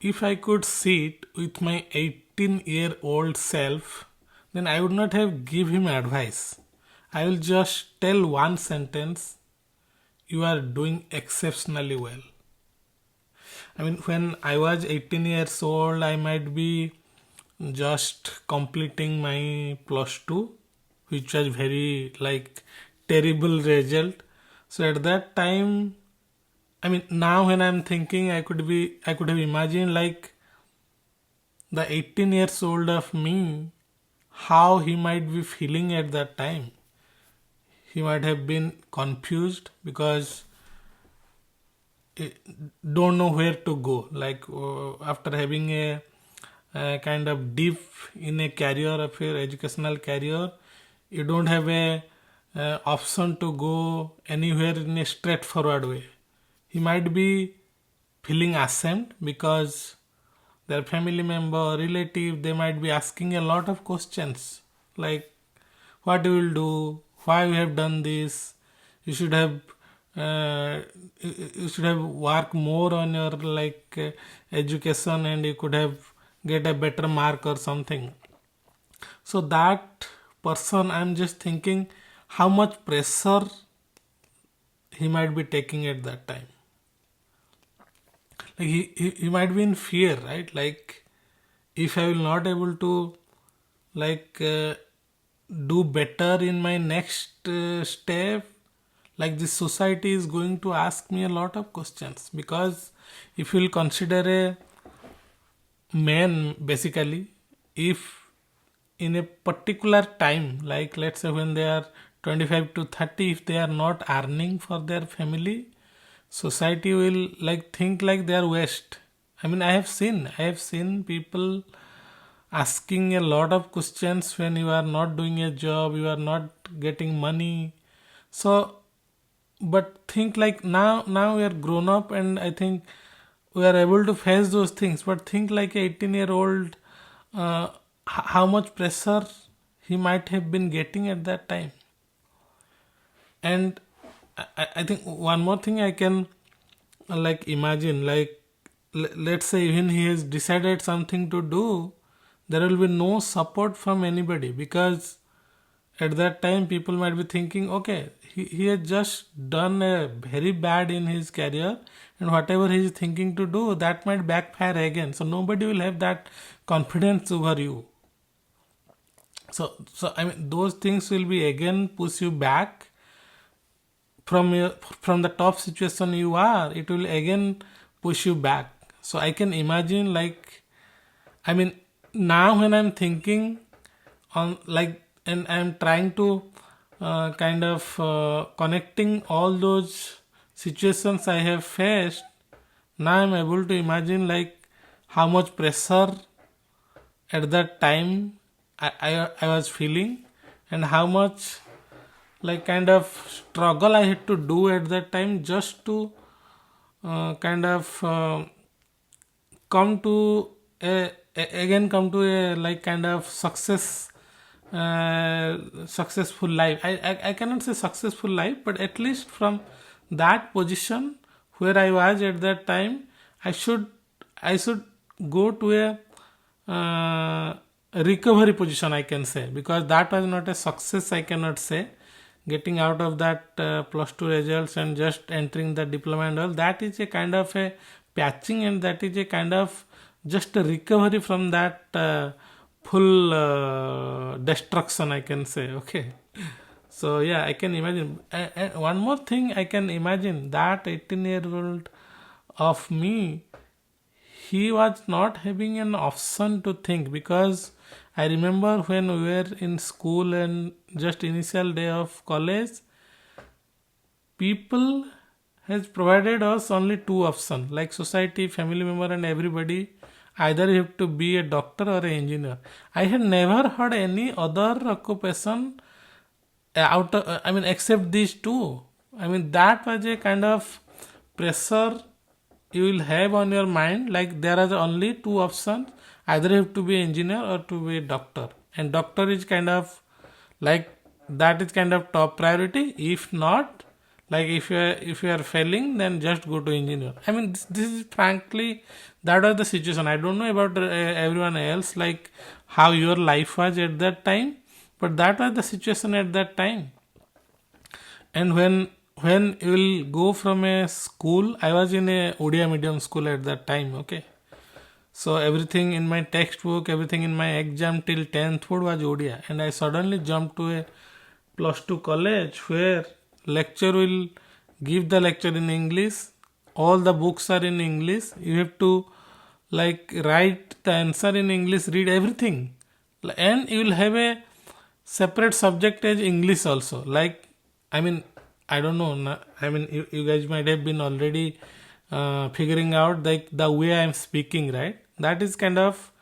if I could sit with my 18-year-old self, then I would not have give him advice. I will just tell one sentence: you are doing exceptionally well. I mean, when I was 18 years old, I might be just completing my plus 2, which was very like terrible result. So at that time, I mean, now when I'm thinking, I could have imagined like the 18 years old of me, how he might be feeling at that time. He might have been confused because he don't know where to go. Like after having a kind of dip in a career of your educational career, you don't have a option to go anywhere in a straightforward way. He might be feeling ashamed because their family member, relative, they might be asking a lot of questions like, what you will do, why you have done this, you should have uh, you should have worked more on your like education, and you could have get a better mark or something. So that person, I'm just thinking how much pressure he might be taking at that time. Like he might be in fear, right? Like, if I will not able to like do better in my next step, like this society is going to ask me a lot of questions. Because if you will consider a man, basically, if in a particular time, like let's say when they are 25 to 30, if they are not earning for their family, society will like think like they are waste. I mean, I have seen people asking a lot of questions when you are not doing a job, you are not getting money. So, but think like now we are grown up, and I think we are able to face those things. But think like a 18-year-old, how much pressure he might have been getting at that time. And I think one more thing I can like imagine, like let's say when he has decided something to do, there will be no support from anybody. Because at that time people might be thinking, okay, he has just done a very bad in his career, and whatever he is thinking to do, that might backfire again. So nobody will have that confidence over you. So I mean, those things will be again push you back from the top situation you are. It will again push you back. So I can imagine, like, I mean, now when I'm thinking on like, and I'm trying to kind of connecting all those situations I have faced, now I'm able to imagine like how much pressure at that time I was feeling, and how much like kind of struggle I had to do at that time just to kind of come to again come to a like kind of successful life. I cannot say successful life, but at least from that position where I was at that time, I should I should go to a recovery position, I can say. Because that was not a success, I cannot say. Getting out of that plus 2 results and just entering the diploma and all, that is a kind of a patching, and that is a kind of just a recovery from that full destruction, I can say. Okay. So yeah, I can imagine. And one more thing I can imagine, that 18-year-old of me, he was not having an option to think. Because I remember when we were in school and just initial day of college, people has provided us only two options, like society, family member, and everybody. Either you have to be a doctor or an engineer. I had never heard any other occupation out of, I mean, except these two. I mean, that was a kind of pressure you will have on your mind. Like, there are only two options: either you have to be engineer or to be a doctor. And doctor is kind of like, that is kind of top priority. If not, Like if you are failing, then just go to engineer. I mean, this is frankly that was the situation. I don't know about everyone else, like how your life was at that time, but that was the situation at that time. And when you will go from a school, I was in a Odia medium school at that time. Okay, so everything in my textbook, everything in my exam till 10th board was Odia, and I suddenly jumped to a plus 2 college where lecture will give the lecture in English. All the books are in English. You have to like write the answer in English, read everything, and you will have a separate subject as English also. Like, I mean, I don't know. I mean, you guys might have been already figuring out like the way I am speaking, right? That is kind of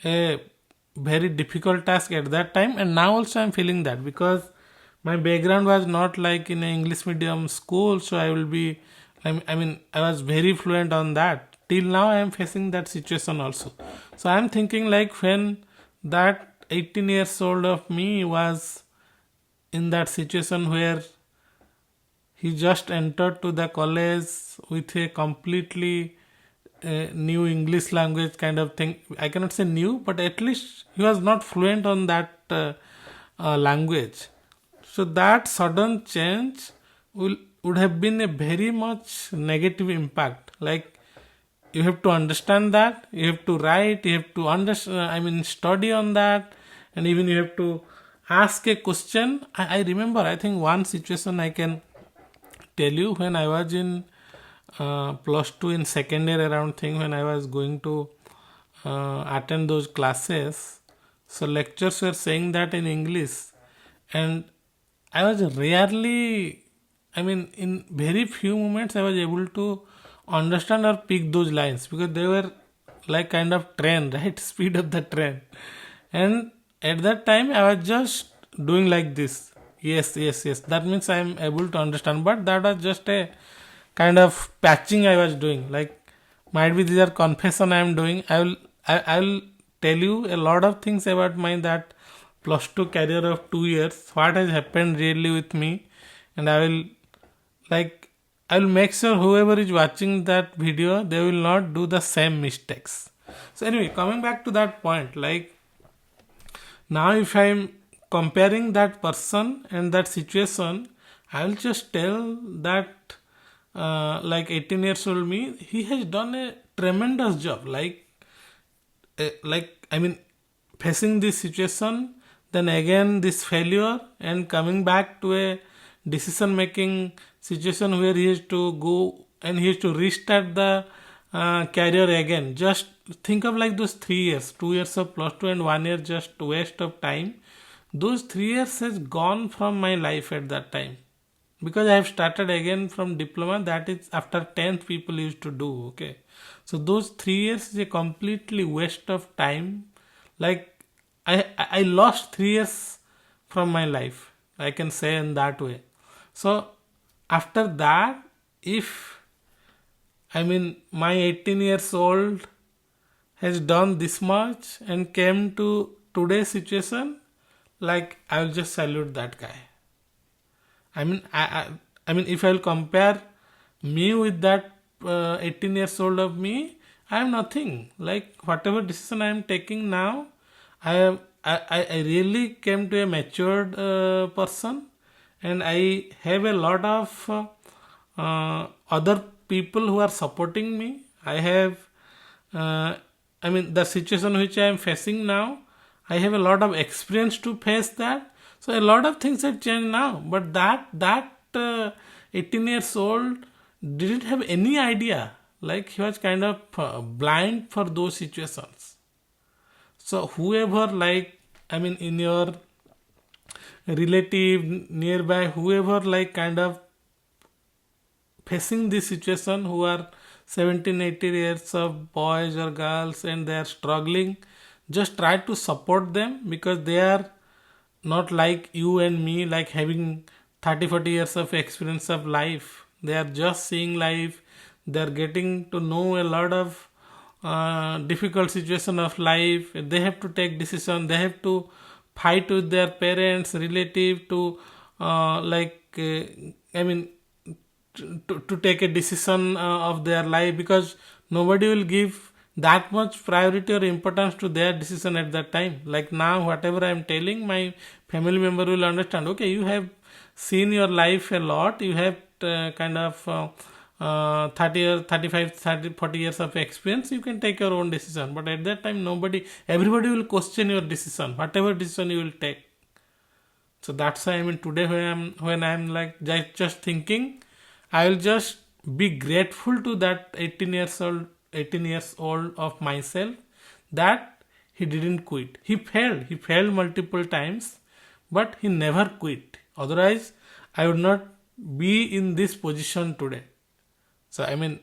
a very difficult task at that time, and now also I'm feeling that because my background was not like in an English medium school, so I will be. I mean, I was very fluent on that. Till now, I am facing that situation also. So I am thinking like when that 18 years old of me was in that situation where he just entered to the college with a completely new English language kind of thing. I cannot say new, but at least he was not fluent on that language. So that sudden change would have been a very much negative impact. Like you have to understand that, you have to write, you have to understand. I mean, study on that, and even you have to ask a question. I remember. I think one situation I can tell you when I was in plus two in second year around thing when I was going to attend those classes. So lectures were saying that in English, and I was rarely, I mean, in very few moments I was able to understand or pick those lines because they were like kind of train, right? Speed of the train. And at that time I was just doing like this. Yes, yes, yes. That means I am able to understand. But that was just a kind of patching I was doing. Like might be these are confession I am doing. I will tell you a lot of things about my that plus two career of 2 years. What has happened really with me, and I will make sure whoever is watching that video they will not do the same mistakes. So anyway, coming back to that point, like now if I am comparing that person and that situation, I will just tell that like 18 years old me, he has done a tremendous job. Like I mean, facing this situation, then again this failure, and coming back to a decision making situation where he has to go and he has to restart the career again. Just think of like those 3 years, 2 years of plus two and 1 year just waste of time. Those 3 years has gone from my life at that time because I have started again from diploma. That is after 10th people used to do. Okay, so those 3 years is a completely waste of time. Like I lost 3 years from my life. I can say in that way. So after that, if I mean my 18 years old has done this much and came to today's situation, like I will just salute that guy. I mean, I mean, if I'll compare me with that 18 years old of me, I am nothing. Like whatever decision I am taking now, I really came to a matured person, and I have a lot of other people who are supporting me. I have, I mean, the situation which I am facing now, I have a lot of experience to face that. So a lot of things have changed now. But that 18 years old didn't have any idea. Like he was kind of blind for those situations. So whoever like, I mean, in your relative nearby, whoever like kind of facing this situation, who are 17, 18 years of boys or girls and they are struggling, just try to support them because they are not like you and me, like having 30, 40 years of experience of life. They are just seeing life. They are getting to know a lot of difficult situation of life. They have to take decision. They have to fight with their parents, relative to I mean, to take a decision of their life, because nobody will give that much priority or importance to their decision at that time. Like now, whatever I am telling, my family member will understand. Okay, you have seen your life a lot. You have kind of 30 or 35, 30, 40 years of experience. You can take your own decision. But at that time, everybody will question your decision, whatever decision you will take. So that's why, I mean, today when I'm like just thinking, I will just be grateful to that 18 years old of myself, that he didn't quit. He failed multiple times, but he never quit. Otherwise, I would not be in this position today. So I mean,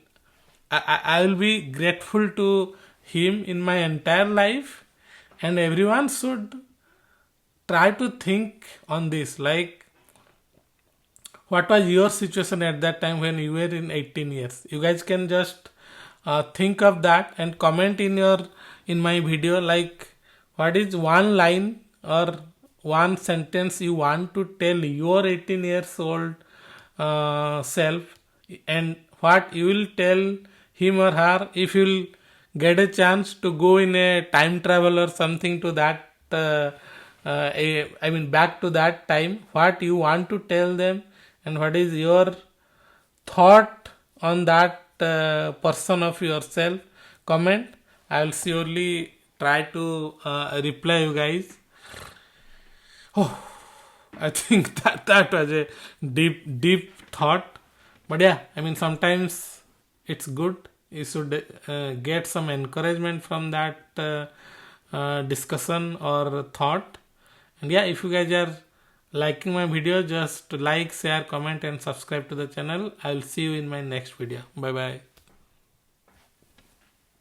I will be grateful to him in my entire life, and everyone should try to think on this. Like, what was your situation at that time when you were in 18 years? You guys can just think of that and comment in my video, like what is one line or one sentence you want to tell your 18 years old self, and what you will tell him or her if you'll get a chance to go in a time travel or something to that I mean back to that time. What you want to tell them, and what is your thought on that person of yourself? Comment. I will surely try to reply you guys. Oh, I think that was a deep thought. But yeah, I mean, sometimes it's good. You should get some encouragement from that discussion or thought. And yeah, if you guys are liking my video, just like, share, comment and subscribe to the channel. I'll see you in my next video. Bye bye.